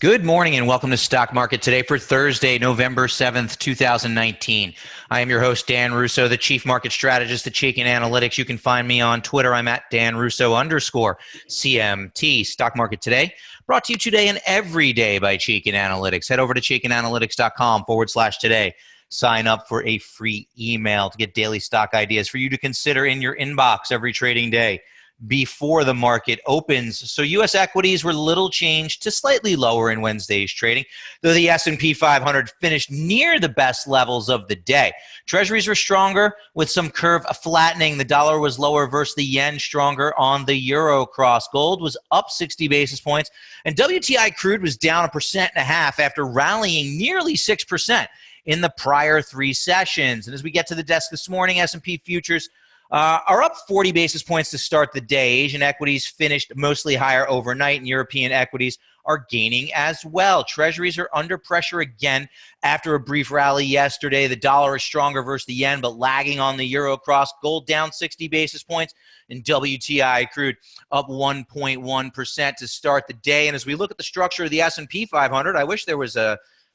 Good morning and welcome to Stock Market Today for Thursday, November 7th, 2019. I am your host, Dan Russo, the Chief Market Strategist at Chaikin Analytics. You can find me on Twitter. I'm at Dan_Russo_CMT. Stock Market Today, brought to you today and every day by Chaikin Analytics. Head over to chaikinanalytics.com/today. Sign up for a free email to get daily stock ideas for you to consider in your inbox every trading day before the market opens. So U.S. equities were little changed to slightly lower in Wednesday's trading, though the S&P 500 finished near the best levels of the day. Treasuries were stronger with some curve flattening. The dollar was lower versus the yen, stronger on the euro cross. Gold was up 60 basis points, and WTI crude was down 1.5% after rallying nearly 6% in the prior three sessions. And as we get to the desk this morning, S&P futures are up 40 basis points to start the day. Asian equities finished mostly higher overnight, and European equities are gaining as well. Treasuries are under pressure again after a brief rally yesterday. The dollar is stronger versus the yen, but lagging on the euro cross. Gold down 60 basis points, and WTI crude up 1.1% to start the day. And as we look at the structure of the S&P 500, I wish there was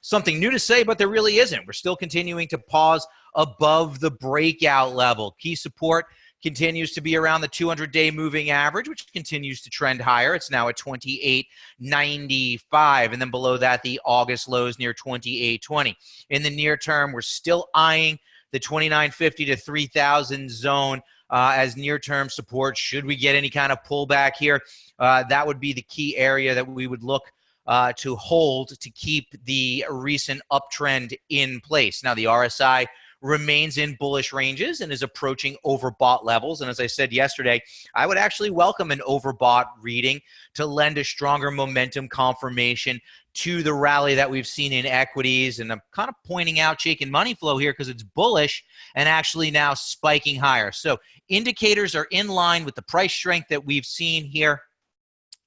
something new to say, but there really isn't. We're still continuing to pause above the breakout level. Key support continues to be around the 200-day moving average, which continues to trend higher. It's now at 28.95, and then below that, the August lows near 28.20. In the near term, we're still eyeing the 29.50 to 3,000 zone as near-term support. Should we get any kind of pullback here, that would be the key area that we would look to hold to keep the recent uptrend in place. Now, the RSI remains in bullish ranges and is approaching overbought levels. And as I said yesterday, I would actually welcome an overbought reading to lend a stronger momentum confirmation to the rally that we've seen in equities. And I'm kind of pointing out Chaikin money flow here because it's bullish and actually now spiking higher. So indicators are in line with the price strength that we've seen here.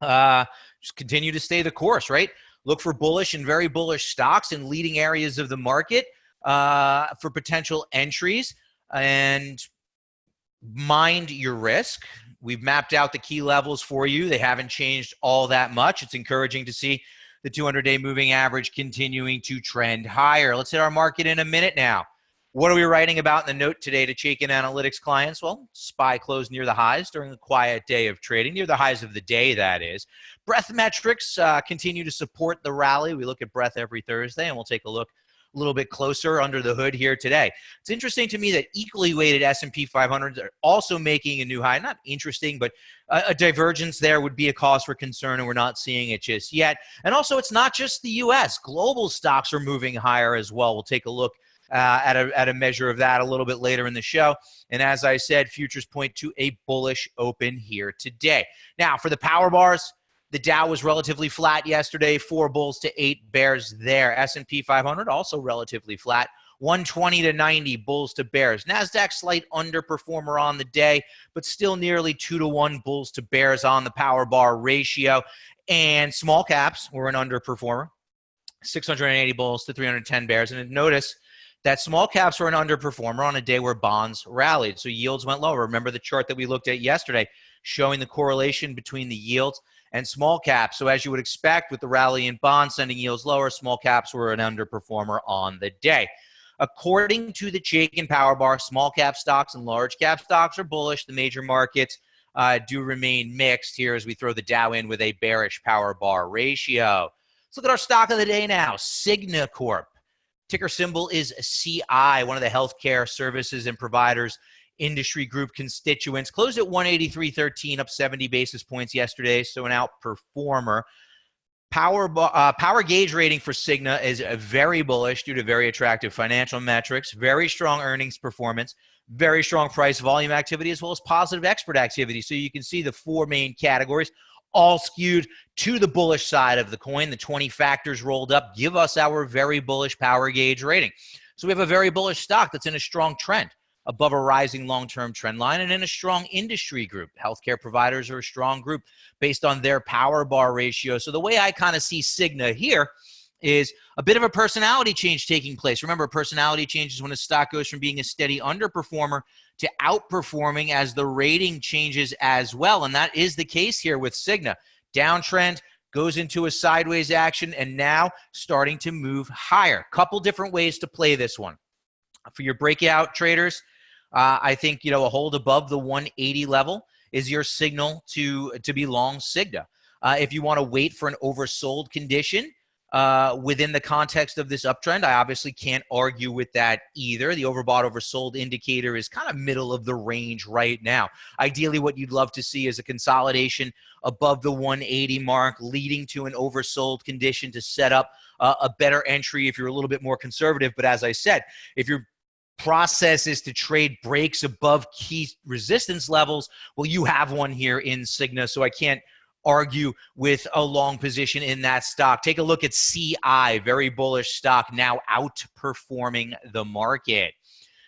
Just continue to stay the course, right? Look for bullish and very bullish stocks in leading areas of the market for potential entries, and mind your risk. We've mapped out the key levels for you. They haven't changed all that much. It's encouraging to see the 200-day moving average continuing to trend higher. Let's hit our market in a minute now. What are we writing about in the note today to Chaikin Analytics clients? Well, SPY closed near the highs during a quiet day of trading, near the highs of the day, that is. Breadth metrics continue to support the rally. We look at breadth every Thursday, and we'll take a look a little bit closer under the hood here today. It's interesting to me that equally weighted S&P 500s are also making a new high. Not interesting, but a divergence there would be a cause for concern, and we're not seeing it just yet. And also, it's not just the U.S. Global stocks are moving higher as well. We'll take a look at a measure of that a little bit later in the show. And as I said, futures point to a bullish open here today. Now, for the power bars, the Dow was relatively flat yesterday, 4 bulls to 8 bears there. S&P 500 also relatively flat, 120 to 90 bulls to bears. NASDAQ slight underperformer on the day, but still nearly 2-to-1 bulls to bears on the power bar ratio. And small caps were an underperformer, 680 bulls to 310 bears. And notice that small caps were an underperformer on a day where bonds rallied. So yields went lower. Remember the chart that we looked at yesterday showing the correlation between the yields and small caps. So as you would expect with the rally in bonds sending yields lower, small caps were an underperformer on the day. According to the Chaikin Power Bar, small cap stocks and large cap stocks are bullish. The major markets do remain mixed here as we throw the Dow in with a bearish power bar ratio. Let's look at our stock of the day now, Cigna Corp. Ticker symbol is CI, one of the healthcare services and providers industry group constituents. Closed at 183.13, up 70 basis points yesterday, so an outperformer. Power gauge rating for Cigna is very bullish due to very attractive financial metrics, very strong earnings performance, very strong price volume activity, as well as positive expert activity. So you can see the 4 main categories all skewed to the bullish side of the coin. The 20 factors rolled up give us our very bullish power gauge rating. So we have a very bullish stock that's in a strong trend above a rising long-term trend line and in a strong industry group. Healthcare providers are a strong group based on their power bar ratio. So the way I kind of see Cigna here is a bit of a personality change taking place. Remember, personality change is when a stock goes from being a steady underperformer to outperforming as the rating changes as well. And that is the case here with Cigna. Downtrend, goes into a sideways action, and now starting to move higher. Couple different ways to play this one. For your breakout traders, I think, a hold above the 180 level is your signal to be long Cigna. If you want to wait for an oversold condition within the context of this uptrend, I obviously can't argue with that either. The overbought, oversold indicator is kind of middle of the range right now. Ideally, what you'd love to see is a consolidation above the 180 mark, leading to an oversold condition to set up a better entry if you're a little bit more conservative. But as I said, if your process is to trade breaks above key resistance levels, well, you have one here in Cigna, so I can't argue with a long position in that stock. Take a look at CI, very bullish stock, now outperforming the market.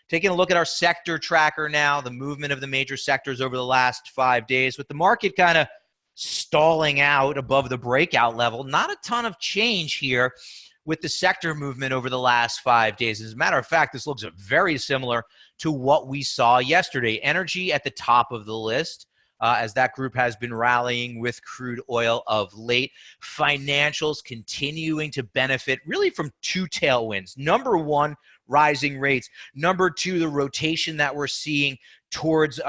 Taking a look at our sector tracker now, the movement of the major sectors over the last 5 days, with the market kind of stalling out above the breakout level. Not a ton of change here with the sector movement over the last 5 days. As a matter of fact, this looks very similar to what we saw yesterday. Energy at the top of the list, as that group has been rallying with crude oil of late. Financials continuing to benefit really from two tailwinds. Number one, rising rates. Number two, the rotation that we're seeing towards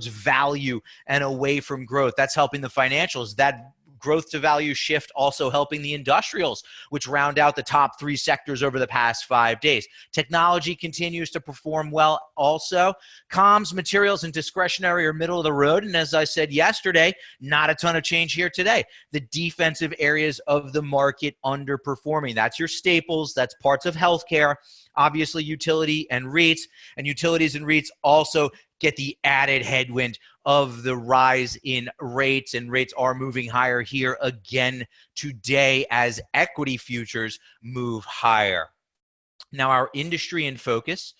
value and away from growth. That's helping the financials. That growth to value shift also helping the industrials, which round out the top three sectors over the past 5 days. Technology continues to perform well also. Comms, materials, and discretionary are middle of the road. And as I said yesterday, not a ton of change here today. The defensive areas of the market underperforming. That's your staples. That's parts of healthcare. Obviously, utility and REITs. And utilities and REITs also get the added headwind of the rise in rates, and rates are moving higher here again today as equity futures move higher. Now, our industry in focus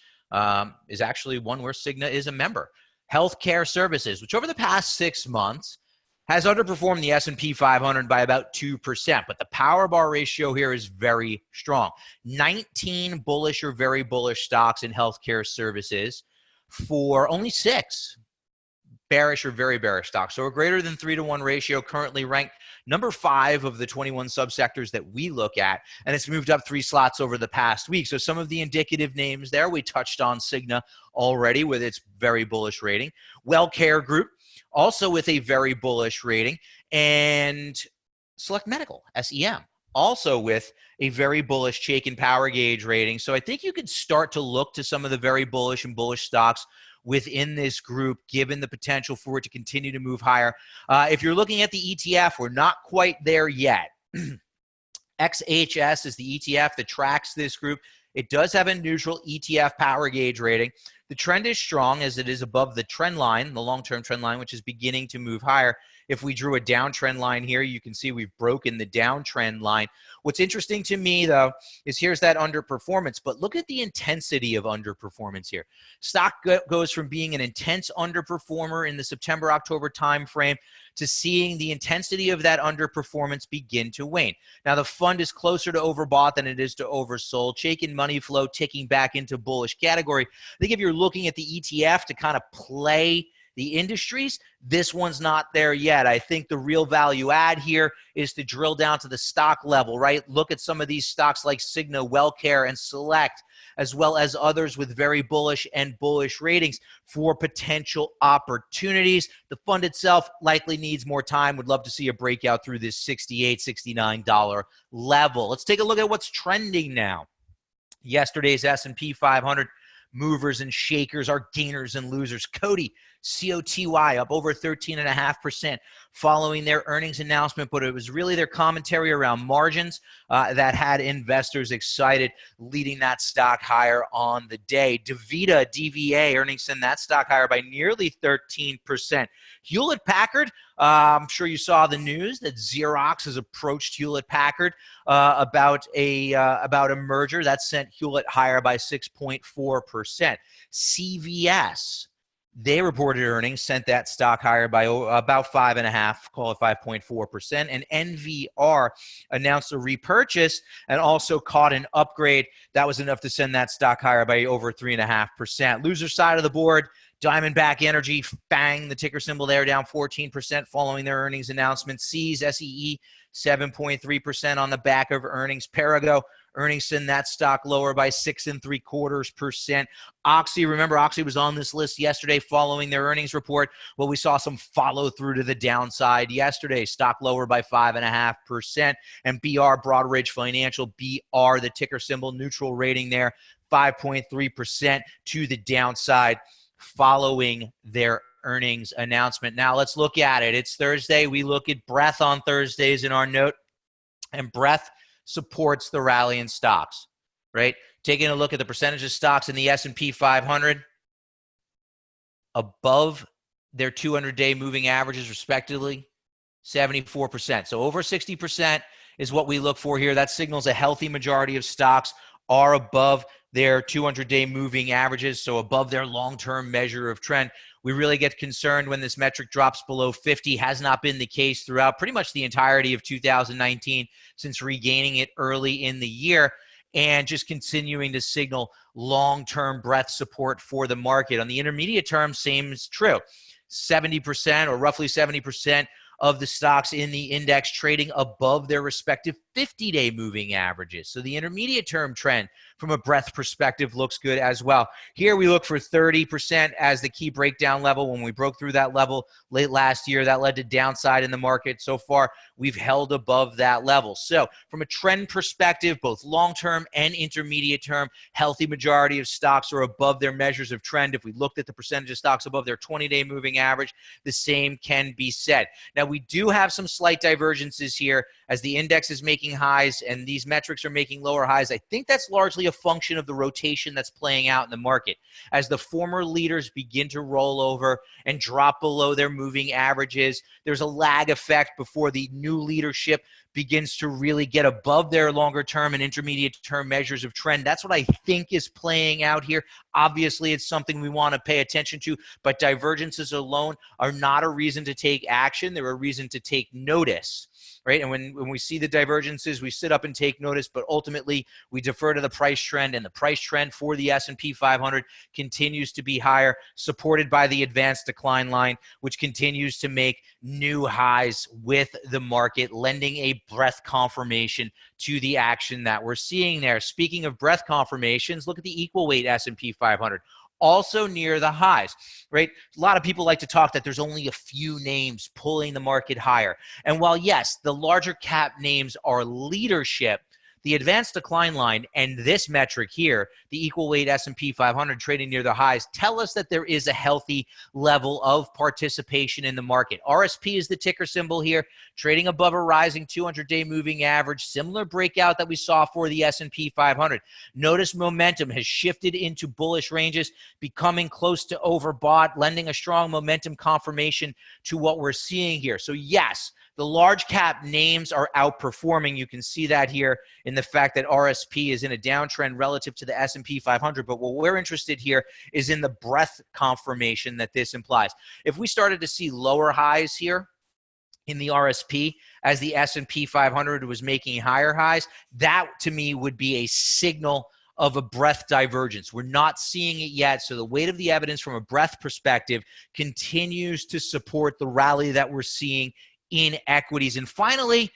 is actually one where Cigna is a member. Healthcare services, which over the past 6 months has underperformed the S&P 500 by about 2%, but the power bar ratio here is very strong. 19 bullish or very bullish stocks in healthcare services for only 6 bearish or very bearish stocks. So a greater than 3-to-1 ratio, currently ranked number 5 of the 21 subsectors that we look at, and it's moved up 3 slots over the past week. So some of the indicative names there, we touched on Cigna already with its very bullish rating. WellCare Group, also with a very bullish rating, and Select Medical, SEM, also with a very bullish Chaikin power gauge rating. So I think you could start to look to some of the very bullish and bullish stocks within this group, given the potential for it to continue to move higher. If you're looking at the ETF, we're not quite there yet. XHS is the ETF that tracks this group. It does have a neutral ETF power gauge rating. The trend is strong as it is above the trend line, the long-term trend line, which is beginning to move higher. If we drew a downtrend line here, you can see we've broken the downtrend line. What's interesting to me, though, is here's that underperformance, but look at the intensity of underperformance here. Stock goes from being an intense underperformer in the September-October timeframe to seeing the intensity of that underperformance begin to wane. Now, the fund is closer to overbought than it is to oversold. Chaikin money flow ticking back into bullish category. I think if you're looking at the ETF to kind of play the industries, this one's not there yet. I think the real value add here is to drill down to the stock level, right? Look at some of these stocks like Cigna, WellCare, and Select, as well as others with very bullish and bullish ratings for potential opportunities. The fund itself likely needs more time. Would love to see a breakout through this $68, $69 level. Let's take a look at what's trending now. Yesterday's S&P 500 movers and shakers are gainers and losers. Cody, COTY, up over 13.5% following their earnings announcement, but it was really their commentary around margins that had investors excited, leading that stock higher on the day. DaVita, DVA, earnings send that stock higher by nearly 13%. Hewlett-Packard, I'm sure you saw the news that Xerox has approached Hewlett-Packard about a merger that sent Hewlett higher by 6.4%. CVS, they reported earnings, sent that stock higher by about 5.5%, call it 5.4%. And NVR announced a repurchase and also caught an upgrade. That was enough to send that stock higher by over 3.5%. Loser side of the board, Diamondback Energy, bang, the ticker symbol there, down 14% following their earnings announcement. SEE, 7.3% on the back of earnings. Perrigo earnings send that stock lower by 6.75%. Oxy, remember Oxy was on this list yesterday following their earnings report. Well, we saw some follow through to the downside yesterday. Stock lower by 5.5%. And BR, Broadridge Financial, BR, the ticker symbol, neutral rating there, 5.3% to the downside following their earnings announcement. Now let's look at it. It's Thursday. We look at breadth on Thursdays in our note, and breadth supports the rally in stocks, right? Taking a look at the percentage of stocks in the S&P 500 above their 200-day moving averages, respectively, 74%. So over 60% is what we look for here. That signals a healthy majority of stocks are above their 200-day moving averages, so above their long-term measure of trend. We really get concerned when this metric drops below 50. Has not been the case throughout pretty much the entirety of 2019 since regaining it early in the year, and just continuing to signal long-term breadth support for the market. On the intermediate term, same is true. 70% or roughly 70% of the stocks in the index trading above their respective 50-day moving averages. So the intermediate term trend from a breadth perspective looks good as well. Here we look for 30% as the key breakdown level. When we broke through that level late last year, that led to downside in the market. So far, we've held above that level. So from a trend perspective, both long-term and intermediate term, healthy majority of stocks are above their measures of trend. If we looked at the percentage of stocks above their 20-day moving average, the same can be said. Now, we do have some slight divergences here as the index is making highs and these metrics are making lower highs. I think that's largely a function of the rotation that's playing out in the market. As the former leaders begin to roll over and drop below their moving averages, there's a lag effect before the new leadership begins to really get above their longer term and intermediate term measures of trend. That's what I think is playing out here. Obviously, it's something we want to pay attention to, but divergences alone are not a reason to take action. They're a reason to take notice, right? And when we see the divergences, we sit up and take notice, but ultimately we defer to the price trend, and the price trend for the S&P 500 continues to be higher, supported by the advanced decline line, which continues to make new highs with the market, lending a breadth confirmation to the action that we're seeing there. Speaking of breadth confirmations, look at the equal weight S&P 500. Also near the highs, right? A lot of people like to talk that there's only a few names pulling the market higher. And while, yes, the larger cap names are leadership, the advanced decline line and this metric here, the equal weight S&P 500 trading near the highs, tell us that there is a healthy level of participation in the market. RSP is the ticker symbol here, trading above a rising 200-day moving average, similar breakout that we saw for the S&P 500. Notice momentum has shifted into bullish ranges, becoming close to overbought, lending a strong momentum confirmation to what we're seeing here. So yes, the large cap names are outperforming. You can see that here in the fact that RSP is in a downtrend relative to the S&P 500. But what we're interested here is in the breadth confirmation that this implies. If we started to see lower highs here in the RSP as the S&P 500 was making higher highs, that to me would be a signal of a breadth divergence. We're not seeing it yet, so the weight of the evidence from a breadth perspective continues to support the rally that we're seeing in equities. And finally,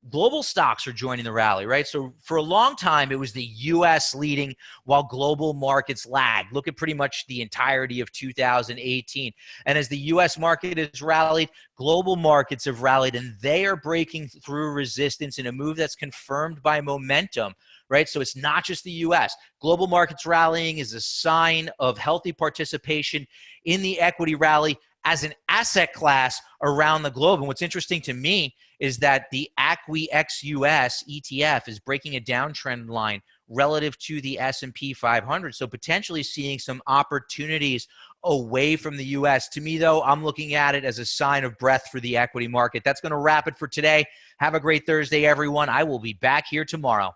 global stocks are joining the rally, right? So for a long time, it was the U.S. leading while global markets lagged. Look at pretty much the entirety of 2018. And as the U.S. market has rallied, global markets have rallied, and they are breaking through resistance in a move that's confirmed by momentum, right? So it's not just the U.S. Global markets rallying is a sign of healthy participation in the equity rally as an asset class around the globe. And what's interesting to me is that the ACWI ex-US ETF is breaking a downtrend line relative to the S&P 500. So potentially seeing some opportunities away from the US. To me, though, I'm looking at it as a sign of breadth for the equity market. That's going to wrap it for today. Have a great Thursday, everyone. I will be back here tomorrow.